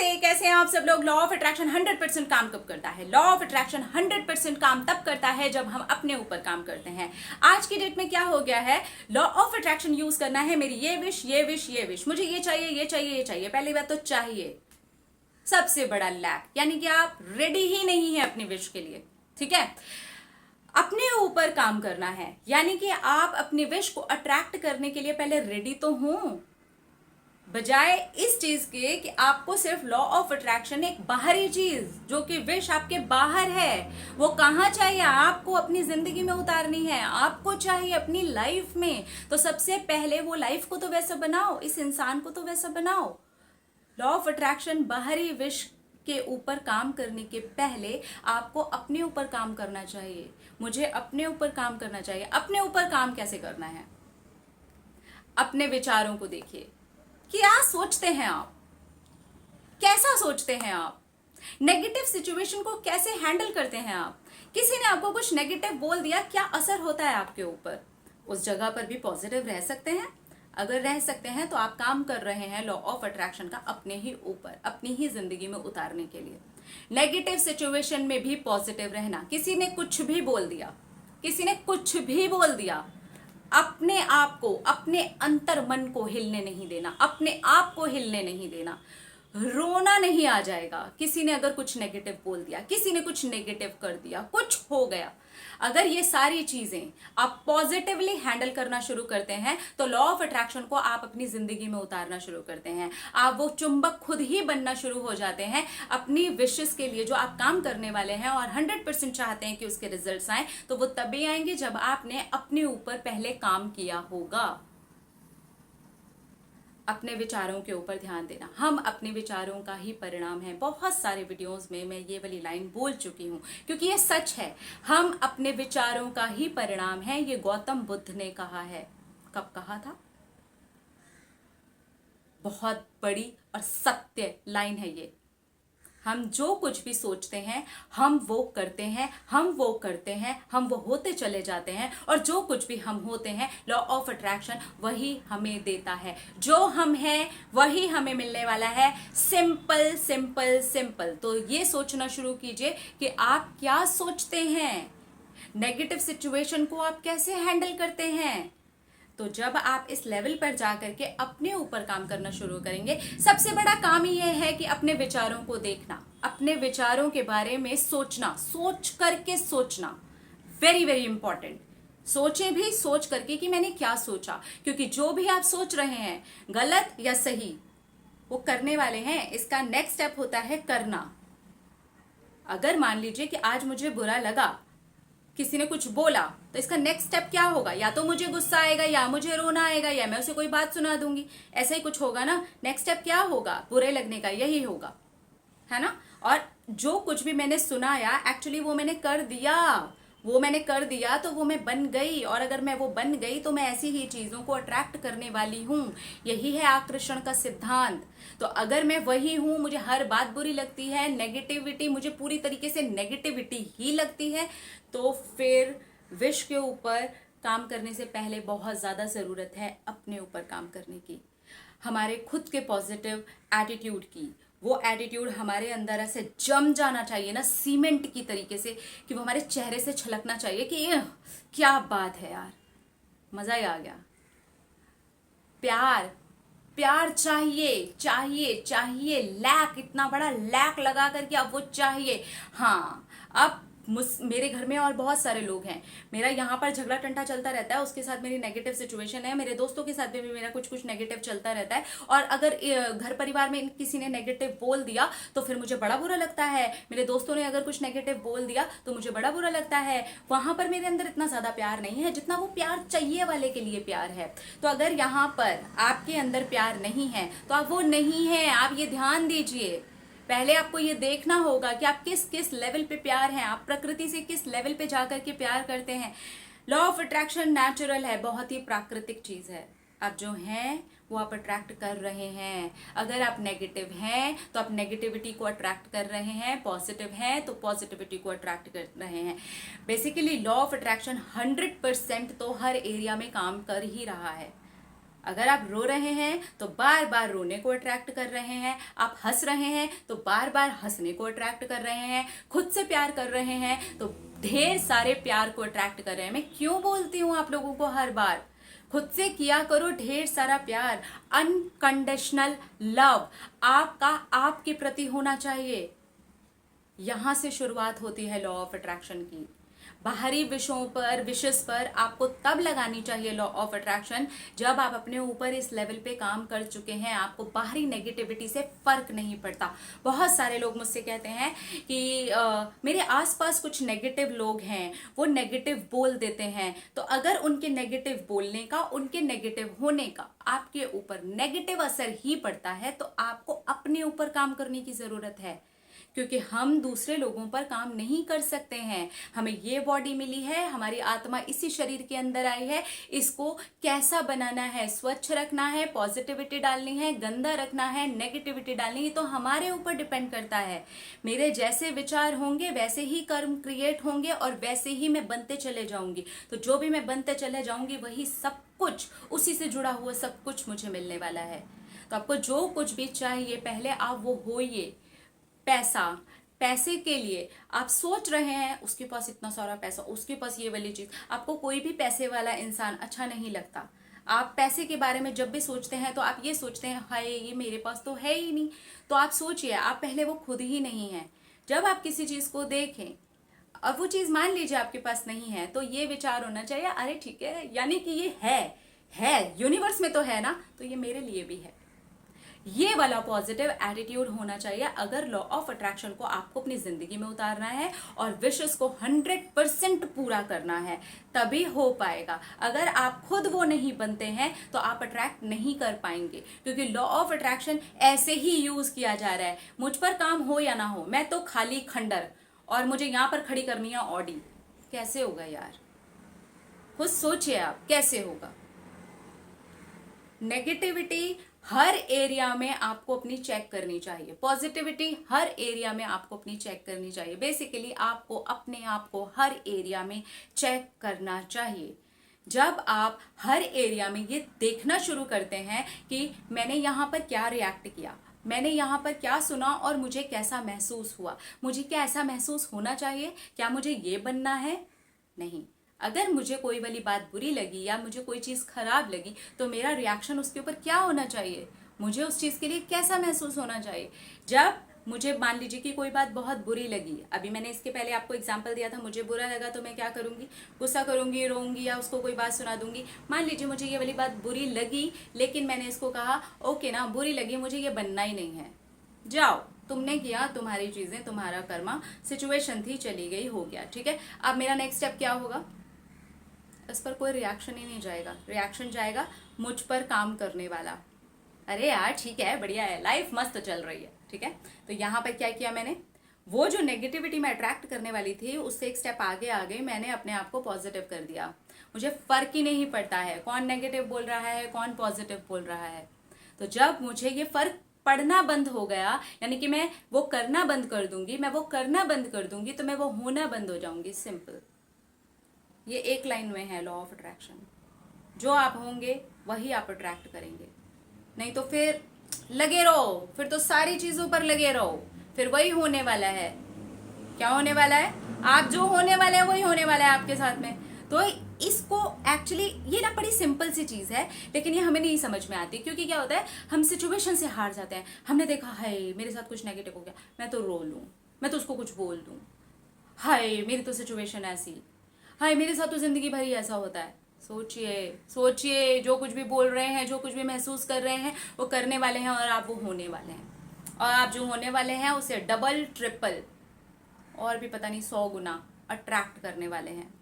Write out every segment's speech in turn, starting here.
नमस्ते, कैसे हैं आप सब लोग। लॉ ऑफ अट्रैक्शन 100% काम कब करता है? लॉ ऑफ अट्रैक्शन 100% काम तब करता है जब हम अपने ऊपर काम करते हैं। आज की डेट में क्या हो गया है, लॉ ऑफ अट्रैक्शन यूज करना है। मेरी ये विश, ये विश, ये विश, मुझे ये चाहिए, ये चाहिए, ये चाहिए। पहली बात तो चाहिए सबसे बड़ा लैक, यानी कि आप रेडी ही नहीं है अपनी विश के लिए। ठीक है, अपने ऊपर काम करना है, यानी कि आप अपनी विश को अट्रैक्ट करने के लिए पहले रेडी तो हो, बजाय इस चीज के कि आपको सिर्फ लॉ ऑफ अट्रैक्शन, एक बाहरी चीज जो कि विश आपके बाहर है, वो कहाँ चाहिए, आपको अपनी जिंदगी में उतारनी है, आपको चाहिए अपनी लाइफ में। तो सबसे पहले वो लाइफ को तो वैसा बनाओ, इस इंसान को तो वैसा बनाओ। लॉ ऑफ अट्रैक्शन बाहरी विश के ऊपर काम करने के पहले आपको अपने ऊपर काम करना चाहिए। मुझे अपने ऊपर काम करना चाहिए। अपने ऊपर काम कैसे करना है? अपने विचारों को देखिए, क्या सोचते हैं आप, कैसा सोचते हैं आप, नेगेटिव सिचुएशन को कैसे हैंडल करते हैं आप। किसी ने आपको कुछ नेगेटिव बोल दिया, क्या असर होता है आपके ऊपर? उस जगह पर भी पॉजिटिव रह सकते हैं। अगर रह सकते हैं तो आप काम कर रहे हैं लॉ ऑफ अट्रैक्शन का अपने ही ऊपर, अपनी ही जिंदगी में उतारने के लिए। नेगेटिव सिचुएशन में भी पॉजिटिव रहना। किसी ने कुछ भी बोल दिया, किसी ने कुछ भी बोल दिया, अपने आप को, अपने अंतर मन को हिलने नहीं देना, अपने आप को हिलने नहीं देना। रोना नहीं आ जाएगा। किसी ने अगर कुछ नेगेटिव बोल दिया, किसी ने कुछ नेगेटिव कर दिया, कुछ हो गया, अगर ये सारी चीजें आप पॉजिटिवली हैंडल करना शुरू करते हैं तो लॉ ऑफ अट्रैक्शन को आप अपनी जिंदगी में उतारना शुरू करते हैं। आप वो चुंबक खुद ही बनना शुरू हो जाते हैं अपनी विशेस के लिए जो आप काम करने वाले हैं, और 100% चाहते हैं कि उसके रिजल्ट्स आए। तो वो तभी आएंगे जब आपने अपने ऊपर पहले काम किया होगा। अपने विचारों के ऊपर ध्यान देना। हम अपने विचारों का ही परिणाम है। बहुत सारे वीडियोस में मैं ये वाली लाइन बोल चुकी हूँ, क्योंकि ये सच है। हम अपने विचारों का ही परिणाम है। ये गौतम बुद्ध ने कहा है। कब कहा था? बहुत बड़ी और सत्य लाइन है ये। हम जो कुछ भी सोचते हैं हम वो करते हैं, हम वो करते हैं, हम वो होते चले जाते हैं, और जो कुछ भी हम होते हैं लॉ ऑफ अट्रैक्शन वही हमें देता है। जो हम हैं वही हमें मिलने वाला है। Simple simple simple. तो ये सोचना शुरू कीजिए कि आप क्या सोचते हैं, नेगेटिव सिचुएशन को आप कैसे हैंडल करते हैं। तो जब आप इस लेवल पर जाकर के अपने ऊपर काम करना शुरू करेंगे, सबसे बड़ा काम ही यह है कि अपने विचारों को देखना, अपने विचारों के बारे में सोचना, सोच करके सोचना। Very very important. सोचें भी सोच करके कि मैंने क्या सोचा, क्योंकि जो भी आप सोच रहे हैं गलत या सही, वो करने वाले हैं। इसका नेक्स्ट स्टेप होता है करना। अगर मान लीजिए कि आज मुझे बुरा लगा, किसी ने कुछ बोला, तो इसका नेक्स्ट स्टेप क्या होगा? या तो मुझे गुस्सा आएगा, या मुझे रोना आएगा, या मैं उसे कोई बात सुना दूंगी। ऐसा ही कुछ होगा ना। नेक्स्ट स्टेप क्या होगा? बुरे लगने का, यही होगा, है ना। और जो कुछ भी मैंने सुनाया, एक्चुअली वो मैंने कर दिया, वो मैंने कर दिया तो वो मैं बन गई, और अगर मैं वो बन गई तो मैं ऐसी ही चीजों को अट्रैक्ट करने वाली हूं। यही है आकर्षण का सिद्धांत। तो अगर मैं वही हूं, मुझे हर बात बुरी लगती है, नेगेटिविटी, मुझे पूरी तरीके से नेगेटिविटी ही लगती है, तो फिर विश के ऊपर काम करने से पहले बहुत ज्यादा जरूरत है अपने ऊपर काम करने की, हमारे खुद के पॉजिटिव एटीट्यूड की। वो एटीट्यूड हमारे अंदर ऐसे जम जाना चाहिए ना, सीमेंट की तरीके से, कि वो हमारे चेहरे से छलकना चाहिए कि क्या बात है यार, मजा ही आ गया। प्यार, प्यार चाहिए चाहिए चाहिए। लैक, इतना बड़ा लैक लगा करके अब वो चाहिए। हाँ, अब मेरे घर में और बहुत सारे लोग हैं, मेरा यहाँ पर झगड़ा टंटा चलता रहता है, उसके साथ मेरी नेगेटिव सिचुएशन है, मेरे दोस्तों के साथ भी मेरा कुछ कुछ नेगेटिव चलता रहता है। और अगर घर परिवार में किसी ने नेगेटिव बोल दिया तो फिर मुझे बड़ा बुरा लगता है। मेरे दोस्तों ने अगर कुछ नेगेटिव बोल दिया तो मुझे बड़ा बुरा लगता है। वहां पर मेरे अंदर इतना ज्यादा प्यार नहीं है जितना वो प्यार चाहिए वाले के लिए प्यार है। तो अगर यहाँ पर आपके अंदर प्यार नहीं है तो आप वो नहीं है, आप ये ध्यान दीजिए। पहले आपको ये देखना होगा कि आप किस किस लेवल पे प्यार हैं, आप प्रकृति से किस लेवल पे जाकर के प्यार करते हैं। लॉ ऑफ अट्रैक्शन नेचुरल है, बहुत ही प्राकृतिक चीज है। आप जो हैं वो आप अट्रैक्ट कर रहे हैं। अगर आप नेगेटिव हैं तो आप नेगेटिविटी को अट्रैक्ट कर रहे हैं, पॉजिटिव हैं तो पॉजिटिविटी को अट्रैक्ट कर रहे हैं। बेसिकली लॉ ऑफ अट्रैक्शन 100% तो हर एरिया में काम कर ही रहा है। अगर आप रो रहे हैं तो बार बार रोने को अट्रैक्ट कर रहे हैं, आप हंस रहे हैं तो बार बार हंसने को अट्रैक्ट कर रहे हैं, खुद से प्यार कर रहे हैं तो ढेर सारे प्यार को अट्रैक्ट कर रहे हैं। मैं क्यों बोलती हूँ आप लोगों को हर बार, खुद से किया करो ढेर सारा प्यार। अनकंडीशनल लव आपका आपके प्रति होना चाहिए। यहां से शुरुआत होती है लॉ ऑफ अट्रैक्शन की। बाहरी विशेष पर आपको तब लगानी चाहिए लॉ ऑफ अट्रैक्शन जब आप अपने ऊपर इस लेवल पे काम कर चुके हैं, आपको बाहरी नेगेटिविटी से फर्क नहीं पड़ता। बहुत सारे लोग मुझसे कहते हैं कि मेरे आसपास कुछ नेगेटिव लोग हैं, वो नेगेटिव बोल देते हैं, तो अगर उनके नेगेटिव बोलने का, उनके नेगेटिव होने का आपके ऊपर नेगेटिव असर ही पड़ता है, तो आपको अपने ऊपर काम करने की जरूरत है। क्योंकि हम दूसरे लोगों पर काम नहीं कर सकते हैं। हमें ये बॉडी मिली है, हमारी आत्मा इसी शरीर के अंदर आई है, इसको कैसा बनाना है, स्वच्छ रखना है, पॉजिटिविटी डालनी है, गंदा रखना है, नेगेटिविटी डालनी है, तो हमारे ऊपर डिपेंड करता है। मेरे जैसे विचार होंगे वैसे ही कर्म क्रिएट होंगे और वैसे ही मैं बनते चले जाऊंगी। तो जो भी मैं बनते चले जाऊंगी वही सब कुछ, उसी से जुड़ा हुआ सब कुछ मुझे मिलने वाला है। तो आपको जो कुछ भी चाहिए पहले आप वो होइए। पैसे के लिए आप सोच रहे हैं उसके पास इतना सारा पैसा, उसके पास ये वाली चीज, आपको कोई भी पैसे वाला इंसान अच्छा नहीं लगता। आप पैसे के बारे में जब भी सोचते हैं तो आप ये सोचते हैं हाय ये मेरे पास तो है ही नहीं। तो आप सोचिए, आप पहले वो खुद ही नहीं है। जब आप किसी चीज को देखें और वो चीज मान लीजिए आपके पास नहीं है, तो ये विचार होना चाहिए अरे ठीक है, यानी कि ये है यूनिवर्स में तो है ना, तो ये मेरे लिए भी है। ये वाला पॉजिटिव एटीट्यूड होना चाहिए अगर लॉ ऑफ अट्रैक्शन को आपको अपनी जिंदगी में उतारना है और विशेस को 100% पूरा करना है, तभी हो पाएगा। अगर आप खुद वो नहीं बनते हैं तो आप अट्रैक्ट नहीं कर पाएंगे, क्योंकि लॉ ऑफ अट्रैक्शन ऐसे ही यूज किया जा रहा है। मुझ पर काम हो या ना हो, मैं तो खाली खंडर और मुझे यहां पर खड़ी करनी है ऑडी। कैसे होगा यार, खुद सोचिए आप कैसे होगा। नेगेटिविटी हर एरिया में आपको अपनी चेक करनी चाहिए, पॉजिटिविटी हर एरिया में आपको अपनी चेक करनी चाहिए। बेसिकली आपको अपने आप को हर एरिया में चेक करना चाहिए। जब आप हर एरिया में ये देखना शुरू करते हैं कि मैंने यहाँ पर क्या रिएक्ट किया, मैंने यहाँ पर क्या सुना और मुझे कैसा महसूस हुआ, मुझे क्या ऐसा महसूस होना चाहिए, क्या मुझे ये बनना है, नहीं। अगर मुझे कोई वाली बात बुरी लगी या मुझे कोई चीज़ खराब लगी तो मेरा रिएक्शन उसके ऊपर क्या होना चाहिए, मुझे उस चीज़ के लिए कैसा महसूस होना चाहिए। जब मुझे मान लीजिए कि कोई बात बहुत बुरी लगी, अभी मैंने इसके पहले आपको एग्जांपल दिया था, मुझे बुरा लगा तो मैं क्या करूंगी, गुस्सा करूंगी, रोऊंगी या उसको कोई बात सुना दूंगी। मान लीजिए मुझे ये वाली बात बुरी लगी, लेकिन मैंने इसको कहा ओके ना बुरी लगी, मुझे ये बनना ही नहीं है, जाओ तुमने किया, तुम्हारी चीजें, तुम्हारा कर्मा, सिचुएशन थी, चली गई, हो गया, ठीक है। अब मेरा नेक्स्ट स्टेप क्या होगा, इस पर कोई रिएक्शन ही नहीं जाएगा। रिएक्शन जाएगा मुझ पर काम करने वाला, अरे यार ठीक है, बढ़िया है, लाइफ मस्त चल रही है, ठीक है। तो यहाँ पर क्या किया मैंने, वो जो नेगेटिविटी में अट्रैक्ट करने वाली थी उससे एक स्टेप आगे आ गई, मैंने अपने आप को पॉजिटिव कर दिया। मुझे फर्क ही नहीं पड़ता है कौन नेगेटिव बोल रहा है कौन पॉजिटिव बोल रहा है। तो जब मुझे ये फर्क पढ़ना बंद हो गया, यानी कि मैं वो करना बंद कर दूंगी, मैं वो करना बंद कर दूंगी, तो मैं वो होना बंद हो जाऊंगी। सिंपल, ये एक लाइन में है लॉ ऑफ अट्रैक्शन। जो आप होंगे वही आप अट्रैक्ट करेंगे, नहीं तो फिर लगे रहो, फिर तो सारी चीजों पर लगे रहो, फिर वही होने वाला है। क्या होने वाला है, आप जो होने वाले हैं वही होने वाला है आपके साथ में। तो इसको एक्चुअली ये ना बड़ी सिंपल सी चीज है, लेकिन ये हमें नहीं समझ में आती, क्योंकि क्या होता है हम सिचुएशन से हार जाते हैं। हमने देखा हाय मेरे साथ कुछ नेगेटिव हो गया, मैं तो रो लूं, मैं तो उसको कुछ बोल दूं, हाय मेरी तो सिचुएशन ऐसी, हाय मेरे साथ तो जिंदगी भर ही ऐसा होता है। सोचिए, जो कुछ भी बोल रहे हैं, जो कुछ भी महसूस कर रहे हैं, वो करने वाले हैं और आप वो होने वाले हैं। और आप जो होने वाले हैं उसे डबल ट्रिपल और भी पता नहीं 100 गुना अट्रैक्ट करने वाले हैं।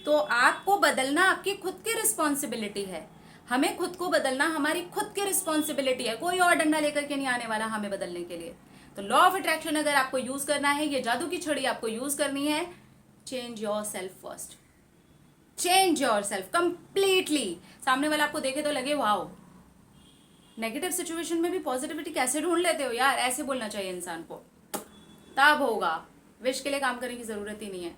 तो आपको बदलना आपकी खुद की रिस्पॉन्सिबिलिटी है। हमें खुद को बदलना हमारी खुद की रिस्पॉन्सिबिलिटी है, कोई और डंडा लेकर के नहीं आने वाला हमें बदलने के लिए। तो लॉ ऑफ अट्रैक्शन अगर आपको यूज करना है, ये जादू की छड़ी आपको यूज करनी है, change your self first, change your self completely. सामने वाला आपको देखे तो लगे वाओ, नेगेटिव सिचुएशन में भी पॉजिटिविटी कैसे ढूंढ लेते हो यार, ऐसे बोलना चाहिए इंसान को, तब होगा। विश के लिए काम करने की जरूरत ही नहीं है,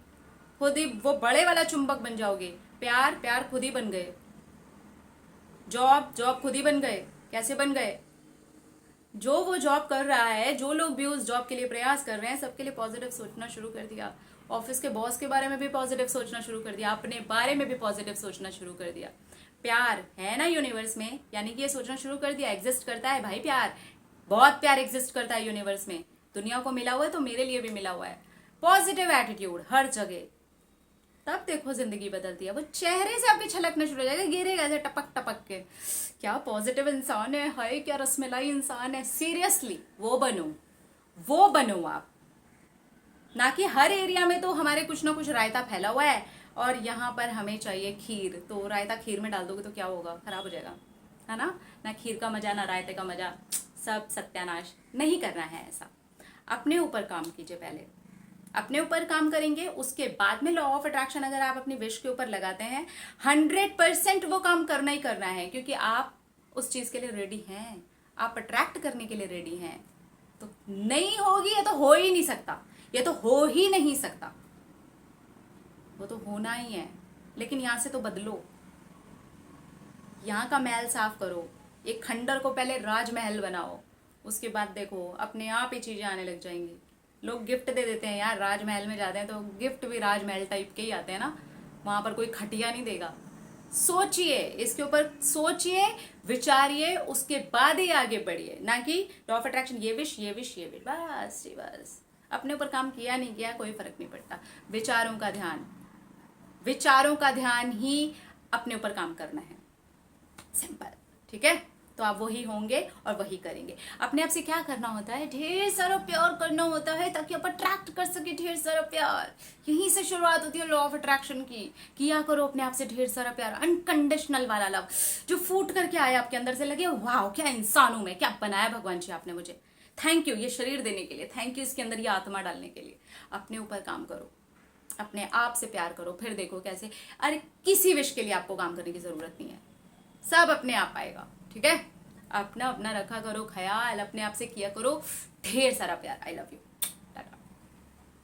खुद ही वो बड़े वाला चुंबक बन जाओगे। प्यार खुद ही बन गए। जॉब खुद ही बन गए। कैसे बन गए? जो वो जॉब कर रहा है, जो लोग भी उस जॉब के लिए प्रयास कर रहे हैं, सबके लिए पॉजिटिव सोचना शुरू कर दिया। ऑफिस के बॉस के बारे में भी पॉजिटिव सोचना शुरू कर दिया, अपने बारे में भी पॉजिटिव सोचना शुरू कर दिया। प्यार है ना यूनिवर्स में, यानी कि ये सोचना शुरू कर दिया, एग्जिस्ट करता है भाई प्यार, बहुत प्यार एग्जिस्ट करता है यूनिवर्स में। दुनिया को मिला हुआ है तो मेरे लिए भी मिला हुआ है। पॉजिटिव एटीट्यूड हर जगह, तब देखो जिंदगी बदलती है। वो चेहरे से आपके छलकना शुरू हो जाएगा, गिरेगा ऐसे टपक टपक के। क्या पॉजिटिव इंसान है, हाय क्या रसमलाई इंसान है। सीरियसली वो बनो आप। ना कि हर एरिया में तो हमारे कुछ ना कुछ रायता फैला हुआ है और यहाँ पर हमें चाहिए खीर, तो रायता खीर में डाल दोगे तो क्या होगा? खराब हो जाएगा, है ना खीर का मजा ना रायते का मजा, सब सत्यानाश। नहीं करना है ऐसा। अपने ऊपर काम कीजिए, पहले अपने ऊपर काम करेंगे, उसके बाद में लॉ ऑफ अट्रैक्शन अगर आप अपनी विश के ऊपर लगाते हैं, 100% वो काम करना ही करना है, क्योंकि आप उस चीज के लिए रेडी हैं, आप अट्रैक्ट करने के लिए रेडी हैं। तो नहीं होगी, ये तो हो ही नहीं सकता, ये तो हो ही नहीं सकता, वो तो होना ही है। लेकिन यहां से तो बदलो, यहाँ का महल साफ करो, एक खंडर को पहले राजमहल बनाओ, उसके बाद देखो अपने आप ही चीजें आने लग जाएंगी। लोग गिफ्ट दे देते हैं यार, राजमहल में जाते हैं तो गिफ्ट भी राजमहल टाइप के ही आते हैं ना, वहां पर कोई खटिया नहीं देगा। सोचिए, इसके ऊपर सोचिए, विचारिए, उसके बाद ही आगे बढ़िए। ना कि लॉ ऑफ अट्रैक्शन ये विश ये विश ये विश, बस जी बस। अपने ऊपर काम किया नहीं किया कोई फर्क नहीं पड़ता। विचारों का ध्यान ही अपने ऊपर काम करना है, सिंपल। ठीक है, तो आप वही होंगे और वही करेंगे। अपने आप से क्या करना होता है? ढेर सारा प्यार करना होता है, ताकि आप अट्रैक्ट कर सके ढेर सारा प्यार। यहीं से शुरुआत होती है लॉ ऑफ अट्रैक्शन की। किया करो अपने आप से ढेर सारा प्यार, अनकंडीशनल वाला लव, जो फूट करके आए आपके अंदर से, लगे वाह क्या इंसान हूं मैं, क्या बनाया भगवान जी आपने मुझे, थैंक यू ये शरीर देने के लिए, थैंक यू इसके अंदर ये आत्मा डालने के लिए। अपने ऊपर काम करो, अपने आप से प्यार करो, फिर देखो कैसे। अरे किसी विश के लिए आपको काम करने की जरूरत नहीं है, सब अपने आप आएगा। ठीक है, अपना अपना रखा करो ख्याल, अपने आप से किया करो ढेर सारा प्यार। I love you.